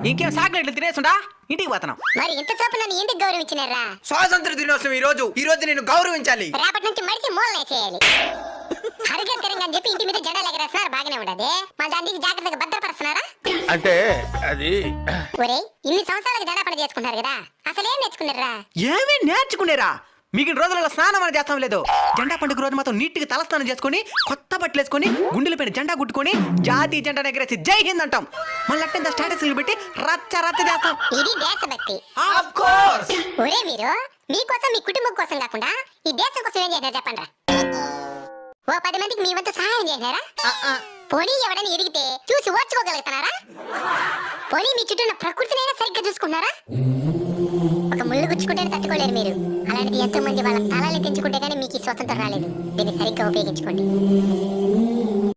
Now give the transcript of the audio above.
ఇంకేం సాగినట్లు తినేసుండా ఇంటికి పోతున్నాం. మరి ఇంత చూపు నన్ను ఎందుకు గౌరవించినారా? స్వాతంత్ర దినోత్సవం ఈ రోజు నేను గౌరవించాలి. రేపటి నుంచి మడిచి మూలనేసేయాలి. హరిగంతరంగా అని చెప్పి ఇంటి మీద జెండాలు ఎగరేస్తున్నారు, బాగానే ఉండదు. మళ్ళీ దానికి జాగ్రత్తగా భద్రపరుస్తున్నారా? అంటే అది ఒరేయ్, ఇన్ని సంవత్సరాలకు జెండా పని చేసుకుంటారు కదా, అసలేం నేర్చుకున్నారా? ఏమీ నేర్చుకునేరా? మిగిలిన రోజులలో స్నానం అని చేస్తాం లేదు. జెండా పండుగ రోజు మాత్రం నీట్గా తలస్నానం చేసుకుని కొత్త బట్టలు వేసుకుని గుండెలపైన జెండా గుట్టుకొని జాతీయ జెండా ఎగరేసి జై హింద్ అంటాం. మళ్ళీ అట్టంత స్టేటస్లు పెట్టి రచ్చ రచ్చ చేస్తాం. ఇది దేశభక్తి. Of course. ఒరే మీరు మీకోసం మీ కుటుంబం కోసం కాకుండా ఈ దేశం కోసం ఏం చేశారు చెప్పండి. ఓ 10 మందికి మీ వంతు సహాయం చేసినారా? పోనీ ఎవడని ఎదిగితే చూసి ఓర్చుకోగలుగుతున్నారా? పోనీ మీ చుట్టూ ఉన్న ప్రకృతినైనా సరిగ్గా చూసుకున్నారా? ఒక ముళ్ళు గుచ్చుకుంటేనే తట్టుకోలేరు మీరు. అలాంటిది ఎంతో మంది వాళ్ళ తలాలు తెంచుకుంటే కానీ మీకు ఈ స్వతంత్రం రాలేదు. దీన్ని సరిగ్గా ఉపయోగించుకోండి.